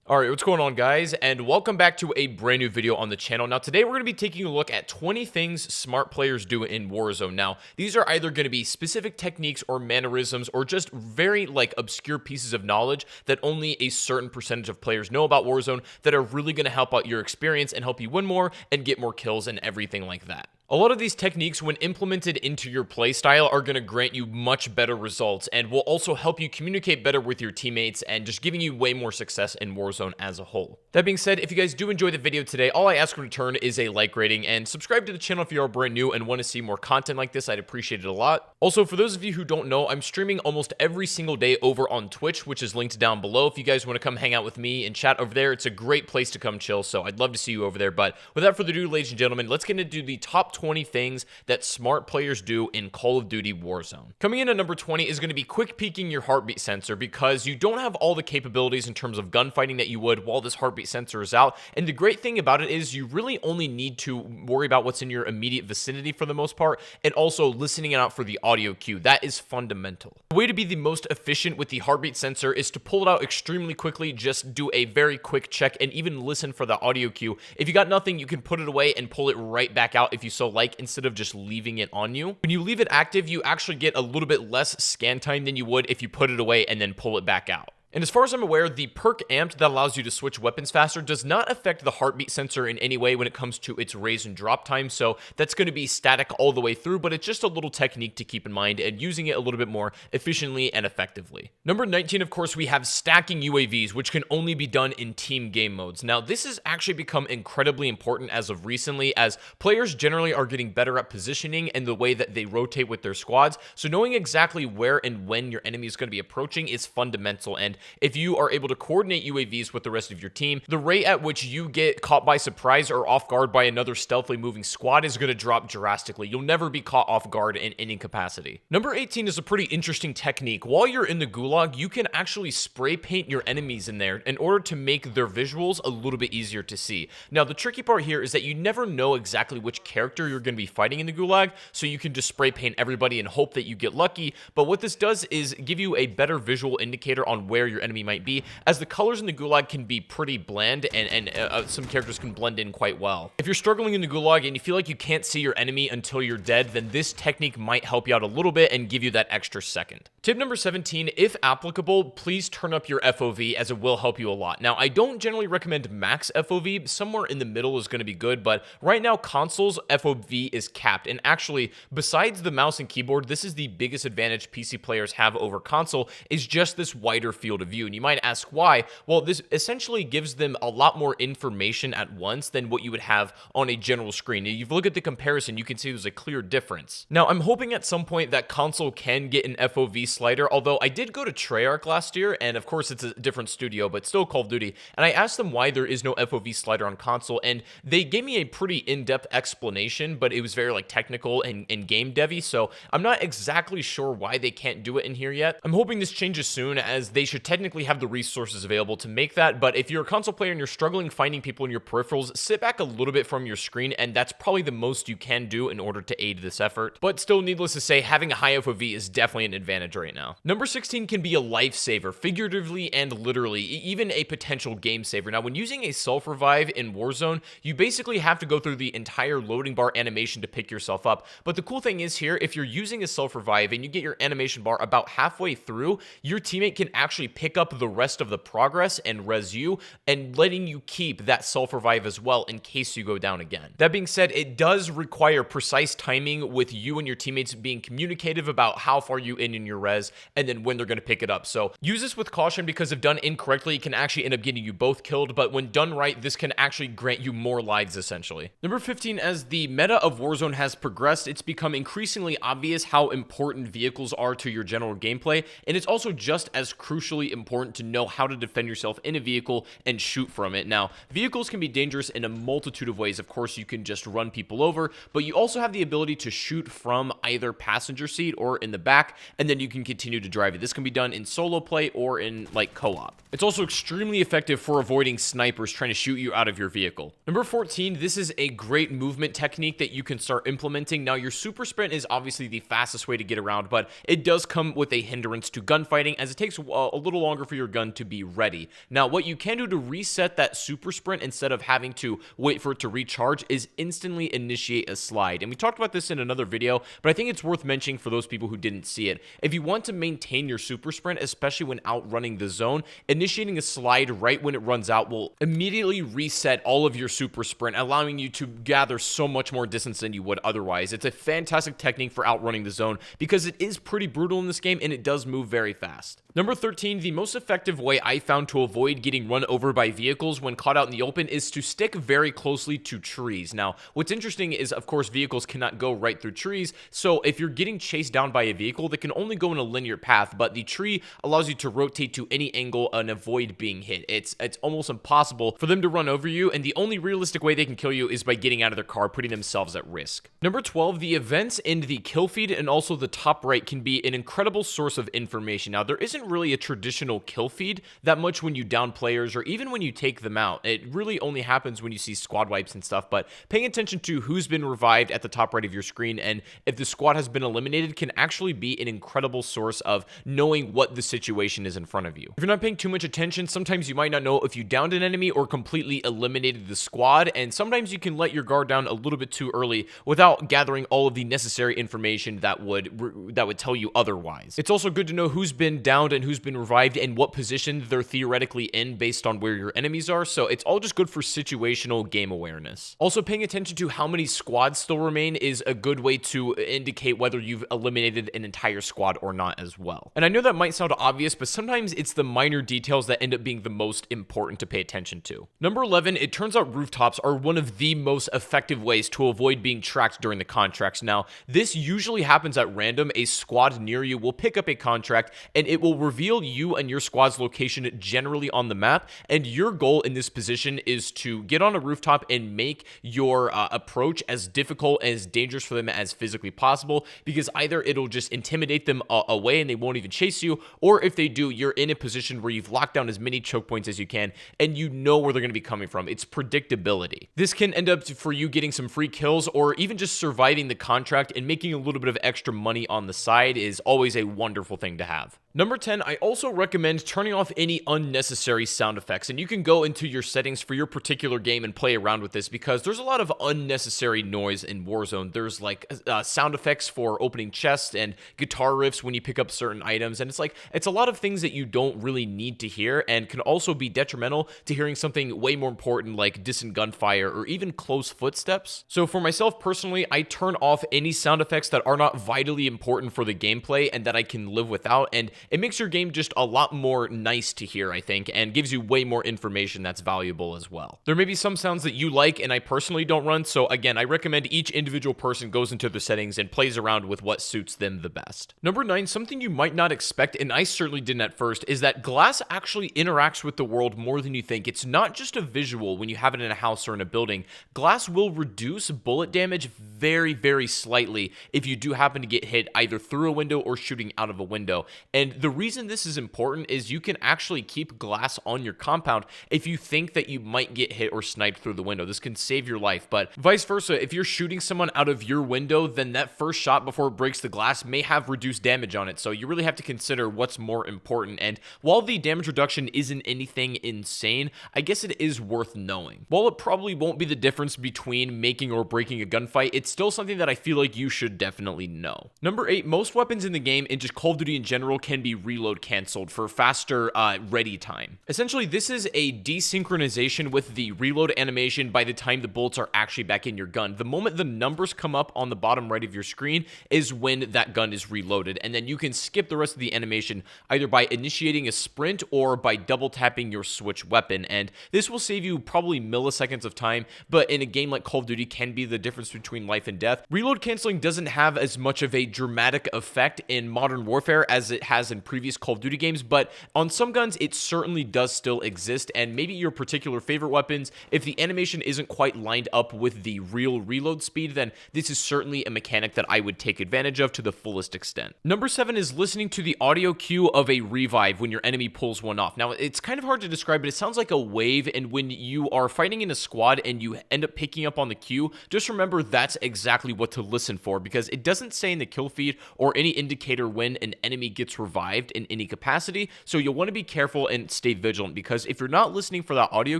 Alright, what's going on, guys, and welcome back to a brand new video on the channel. Now, today we're going to be taking a look at 20 things smart players do in Warzone. Now, these are either going to be specific techniques or mannerisms or just very, obscure pieces of knowledge that only a certain percentage of players know about Warzone that are really going to help out your experience and help you win more and get more kills and everything like that. A lot of these techniques, when implemented into your playstyle, are going to grant you much better results and will also help you communicate better with your teammates and just giving you way more success in Warzone as a whole. That being said, if you guys do enjoy the video today, all I ask in return is a like rating and subscribe to the channel if you are brand new and want to see more content like this. I'd appreciate it a lot. Also, for those of you who don't know, I'm streaming almost every single day over on Twitch, which is linked down below. If you guys want to come hang out with me and chat over there, it's a great place to come chill, so I'd love to see you over there. But without further ado, ladies and gentlemen, let's get into the top 20 things that smart players do in Call of Duty Warzone. Coming in at number 20 is going to be quick peeking your heartbeat sensor, because you don't have all the capabilities in terms of gunfighting that you would while this heartbeat sensor is out. And the great thing about it is you really only need to worry about what's in your immediate vicinity for the most part, and also listening out for the audio cue. That is fundamental. The way to be the most efficient with the heartbeat sensor is to pull it out extremely quickly, just do a very quick check, and even listen for the audio cue. If you got nothing, you can put it away and pull it right back out if you so like, instead of just leaving it on you. When you leave it active, you actually get a little bit less scan time than you would if you put it away and then pull it back out. And as far as I'm aware, the perk Amped that allows you to switch weapons faster does not affect the heartbeat sensor in any way when it comes to its raise and drop time, so that's going to be static all the way through, but it's just a little technique to keep in mind and using it a little bit more efficiently and effectively. Number 19, of course, we have stacking UAVs, which can only be done in team game modes. Now, this has actually become incredibly important as of recently, as players generally are getting better at positioning and the way that they rotate with their squads, so knowing exactly where and when your enemy is going to be approaching is fundamental. And if you are able to coordinate UAVs with the rest of your team, the rate at which you get caught by surprise or off guard by another stealthily moving squad is going to drop drastically. You'll never be caught off guard in any capacity. Number 18 is a pretty interesting technique. While you're in the gulag, you can actually spray paint your enemies in there in order to make their visuals a little bit easier to see. Now, the tricky part here is that you never know exactly which character you're going to be fighting in the gulag, so you can just spray paint everybody and hope that you get lucky. But what this does is give you a better visual indicator on where your enemy might be, as the colors in the gulag can be pretty bland and some characters can blend in quite well. If you're struggling in the gulag and you feel like you can't see your enemy until you're dead, then this technique might help you out a little bit and give you that extra second. Tip number 17, if applicable, please turn up your FOV, as it will help you a lot. Now, I don't generally recommend max FOV. Somewhere in the middle is going to be good, but right now consoles FOV is capped, and actually, besides the mouse and keyboard, this is the biggest advantage PC players have over console, is just this wider field of view. And you might ask why. Well, this essentially gives them a lot more information at once than what you would have on a general screen. If you look at the comparison, you can see there's a clear difference. Now, I'm hoping at some point that console can get an FOV slider, although I did go to Treyarch last year, and of course it's a different studio, but still Call of Duty, and I asked them why there is no FOV slider on console, and they gave me a pretty in-depth explanation, but it was very technical and game devy, so I'm not exactly sure why they can't do it in here yet. I'm hoping this changes soon, as they should technically have the resources available to make that. But if you're a console player and you're struggling finding people in your peripherals, sit back a little bit from your screen, and that's probably the most you can do in order to aid this effort. But still, needless to say, having a high FOV is definitely an advantage right now. Number 16 can be a lifesaver, figuratively and literally, even a potential game saver. Now, when using a self-revive in Warzone, you basically have to go through the entire loading bar animation to pick yourself up. But the cool thing is here, if you're using a self-revive and you get your animation bar about halfway through, your teammate can actually pick up the rest of the progress and res you, and letting you keep that self-revive as well in case you go down again. That being said, it does require precise timing with you and your teammates being communicative about how far you in your res and then when they're going to pick it up. So use this with caution, because if done incorrectly, it can actually end up getting you both killed, but when done right, this can actually grant you more lives essentially. Number 15, as the meta of Warzone has progressed, it's become increasingly obvious how important vehicles are to your general gameplay, and it's also just as crucially important to know how to defend yourself in a vehicle and shoot from it. Now, vehicles can be dangerous in a multitude of ways. Of course, you can just run people over, but you also have the ability to shoot from either passenger seat or in the back, and then you can continue to drive it. This can be done in solo play or in co-op. It's also extremely effective for avoiding snipers trying to shoot you out of your vehicle. Number 14, this is a great movement technique that you can start implementing. Now, your super sprint is obviously the fastest way to get around, but it does come with a hindrance to gunfighting, as it takes a little little longer for your gun to be ready. Now, what you can do to reset that super sprint instead of having to wait for it to recharge is instantly initiate a slide. And we talked about this in another video, but I think it's worth mentioning for those people who didn't see it. If you want to maintain your super sprint, especially when outrunning the zone, initiating a slide right when it runs out will immediately reset all of your super sprint, allowing you to gather so much more distance than you would otherwise. It's a fantastic technique for outrunning the zone because it is pretty brutal in this game and it does move very fast. Number 13, the most effective way I found to avoid getting run over by vehicles when caught out in the open is to stick very closely to trees. Now, what's interesting is, of course, vehicles cannot go right through trees, so if you're getting chased down by a vehicle, they can only go in a linear path, but the tree allows you to rotate to any angle and avoid being hit. It's almost impossible for them to run over you, and the only realistic way they can kill you is by getting out of their car, putting themselves at risk. Number 12, the events in the kill feed and also the top right can be an incredible source of information. Now, there isn't really a traditional kill feed that much when you down players or even when you take them out. It really only happens when you see squad wipes and stuff, but paying attention to who's been revived at the top right of your screen and if the squad has been eliminated can actually be an incredible source of knowing what the situation is in front of you. If you're not paying too much attention, sometimes you might not know if you downed an enemy or completely eliminated the squad, and sometimes you can let your guard down a little bit too early without gathering all of the necessary information that would tell you otherwise. It's also good to know who's been downed and who's been revived and what position they're theoretically in based on where your enemies are, so it's all just good for situational game awareness. Also, paying attention to how many squads still remain is a good way to indicate whether you've eliminated an entire squad or not as well. And I know that might sound obvious, but sometimes it's the minor details that end up being the most important to pay attention to. Number 11, it turns out rooftops are one of the most effective ways to avoid being tracked during the contracts. Now, this usually happens at random. A squad near you will pick up a contract and it will reveal you and your squad's location generally on the map, and your goal in this position is to get on a rooftop and make your approach as difficult and as dangerous for them as physically possible, because either it'll just intimidate them away and they won't even chase you, or if they do, you're in a position where you've locked down as many choke points as you can and you know where they're going to be coming from. It's predictability. This can end up for you getting some free kills or even just surviving the contract, and making a little bit of extra money on the side is always a wonderful thing to have. Number 10, I also recommend turning off any unnecessary sound effects, and you can go into your settings for your particular game and play around with this because there's a lot of unnecessary noise in Warzone. There's like sound effects for opening chests and guitar riffs when you pick up certain items, and it's a lot of things that you don't really need to hear and can also be detrimental to hearing something way more important like distant gunfire or even close footsteps. So for myself personally, I turn off any sound effects that are not vitally important for the gameplay and that I can live without, and it makes your game just a lot more nice to hear, I think, and gives you way more information that's valuable as well. There may be some sounds that you like and I personally don't run, so again, I recommend each individual person goes into the settings and plays around with what suits them the best. Number 9, something you might not expect, and I certainly didn't at first, is that glass actually interacts with the world more than you think. It's not just a visual when you have it in a house or in a building. Glass will reduce bullet damage very, very slightly if you do happen to get hit either through a window or shooting out of a window. And the reason this is important is you can actually keep glass on your compound if you think that you might get hit or sniped through the window. This can save your life, but vice versa, if you're shooting someone out of your window, then that first shot before it breaks the glass may have reduced damage on it, so you really have to consider what's more important. And while the damage reduction isn't anything insane, I guess it is worth knowing. While it probably won't be the difference between making or breaking a gunfight, it's still something that I feel like you should definitely know. Number 8, most weapons in the game and just Call of Duty in general can be reload canceled for faster ready time. Essentially, this is a desynchronization with the reload animation by the time the bullets are actually back in your gun. The moment the numbers come up on the bottom right of your screen is when that gun is reloaded, and then you can skip the rest of the animation either by initiating a sprint or by double tapping your switch weapon, and this will save you probably milliseconds of time, but in a game like Call of Duty can be the difference between life and death. Reload canceling doesn't have as much of a dramatic effect in Modern Warfare as it has in previous Call of Duty games, but on some guns it certainly does still exist, and maybe your particular favorite weapons, if the animation isn't quite lined up with the real reload speed, then this is certainly a mechanic that I would take advantage of to the fullest extent. Number 7 is listening to the audio cue of a revive when your enemy pulls one off. Now, it's kind of hard to describe, but it sounds like a wave, and when you are fighting in a squad and you end up picking up on the cue, just remember that's exactly what to listen for, because it doesn't say in the kill feed or any indicator when an enemy gets revived in any capacity. capacity, so you'll want to be careful and stay vigilant, because if you're not listening for that audio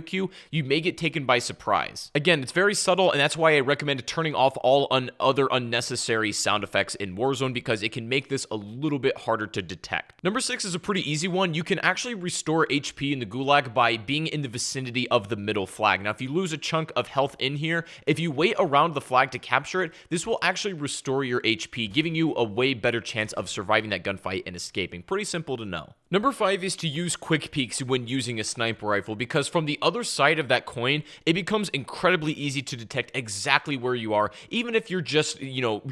cue, you may get taken by surprise. Again, it's very subtle, and that's why I recommend turning off all other unnecessary sound effects in Warzone, because it can make this a little bit harder to detect. Number 6 is a pretty easy one. You can actually restore HP in the Gulag by being in the vicinity of the middle flag. Now, if you lose a chunk of health in here, if you wait around the flag to capture it, this will actually restore your HP, giving you a way better chance of surviving that gunfight and escaping. Pretty simple to know. Number 5 is to use quick peeks when using a sniper rifle, because from the other side of that coin, it becomes incredibly easy to detect exactly where you are, even if you're just,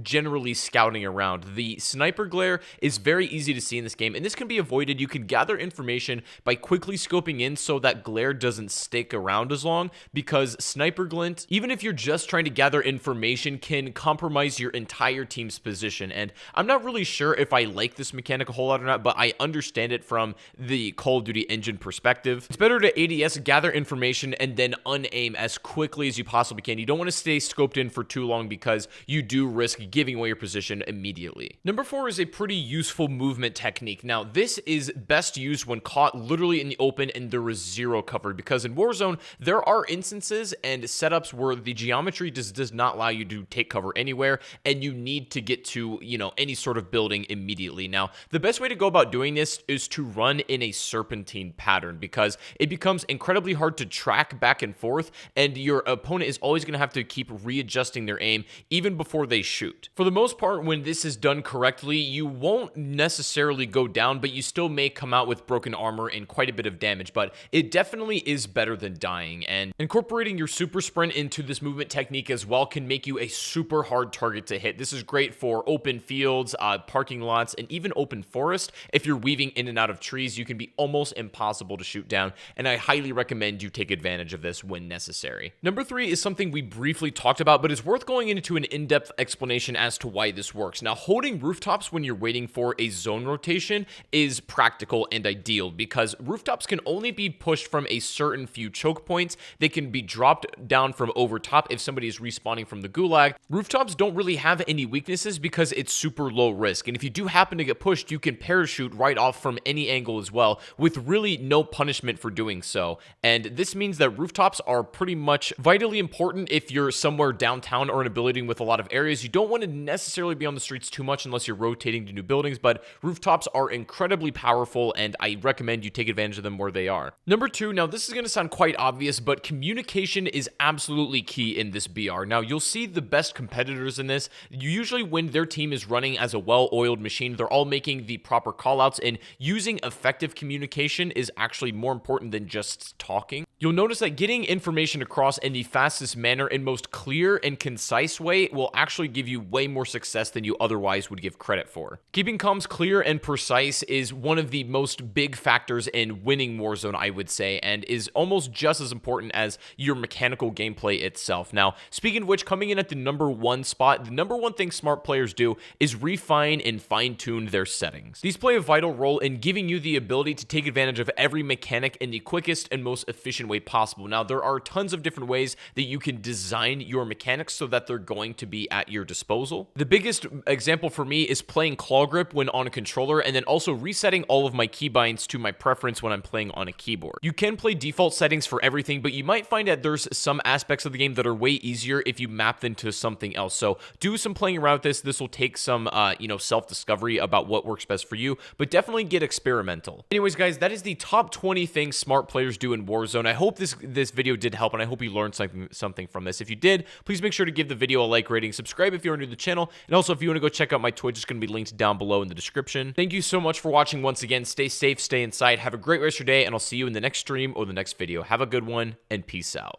generally scouting around. The sniper glare is very easy to see in this game, and this can be avoided. You can gather information by quickly scoping in so that glare doesn't stick around as long, because sniper glint, even if you're just trying to gather information, can compromise your entire team's position. And I'm not really sure if I like this mechanic a whole lot or not, but I understand it from the Call of Duty engine perspective. It's better to ADS, gather information, and then unaim as quickly as you possibly can. You don't want to stay scoped in for too long, because you do risk giving away your position immediately. Number 4 is a pretty useful movement technique. Now, this is best used when caught literally in the open and there is zero cover, because in Warzone, there are instances and setups where the geometry does not allow you to take cover anywhere, and you need to get to, any sort of building immediately. Now, the best way to go about doing this is to run in a serpentine pattern, because it becomes incredibly hard to track back and forth, and your opponent is always going to have to keep readjusting their aim even before they shoot. For the most part, when this is done correctly, you won't necessarily go down, but you still may come out with broken armor and quite a bit of damage, but it definitely is better than dying. And incorporating your super sprint into this movement technique as well can make you a super hard target to hit. This is great for open fields, parking lots, and even open forest. If you're weaving in and out of trees, you can be almost impossible to shoot down, and I highly recommend you take advantage of this when necessary. Number 3 is something we briefly talked about, but it's worth going into an in-depth explanation as to why this works. Now, holding rooftops when you're waiting for a zone rotation is practical and ideal, because rooftops can only be pushed from a certain few choke points. They can be dropped down from over top if somebody is respawning from the Gulag. Rooftops don't really have any weaknesses because it's super low risk, and if you do happen to get pushed, you can parachute right off from any angle as well, with really no punishment for doing so. And this means that rooftops are pretty much vitally important if you're somewhere downtown or in a building with a lot of areas. You don't want to necessarily be on the streets too much unless you're rotating to new buildings, but rooftops are incredibly powerful, and I recommend you take advantage of them where they are. Number 2, now this is going to sound quite obvious, but communication is absolutely key in this BR. Now, you'll see the best competitors in this. Usually when their team is running as a well-oiled machine, they're all making the proper callouts, and using effective communication is actually more important than just talking. You'll notice that getting information across in the fastest manner and most clear and concise way will actually give you way more success than you otherwise would give credit for. Keeping comms clear and precise is one of the most big factors in winning Warzone, I would say, and is almost just as important as your mechanical gameplay itself. Now, speaking of which, coming in at the number 1 spot, the number 1 thing smart players do is refine and fine-tune their settings. These play a vital role in giving you the ability to take advantage of every mechanic in the quickest and most efficient way possible. Now, there are tons of different ways that you can design your mechanics so that they're going to be at your disposal. The biggest example for me is playing claw grip when on a controller, and then also resetting all of my keybinds to my preference when I'm playing on a keyboard. You can play default settings for everything, but you might find that there's some aspects of the game that are way easier if you map them to something else. So do some playing around with this. This will take some, self-discovery about what works best for you, but definitely get experimental. Anyways, guys, that is the top 20 things smart players do in Warzone. I hope this video did help, and I hope you learned something from this. If you did, please make sure to give the video a like rating, subscribe if you're new to the channel, and also if you want to go check out my Twitch, it's going to be linked down below in the description. Thank you so much for watching once again. Stay safe, stay inside, have a great rest of your day, and I'll see you in the next stream or the next video. Have a good one, and peace out.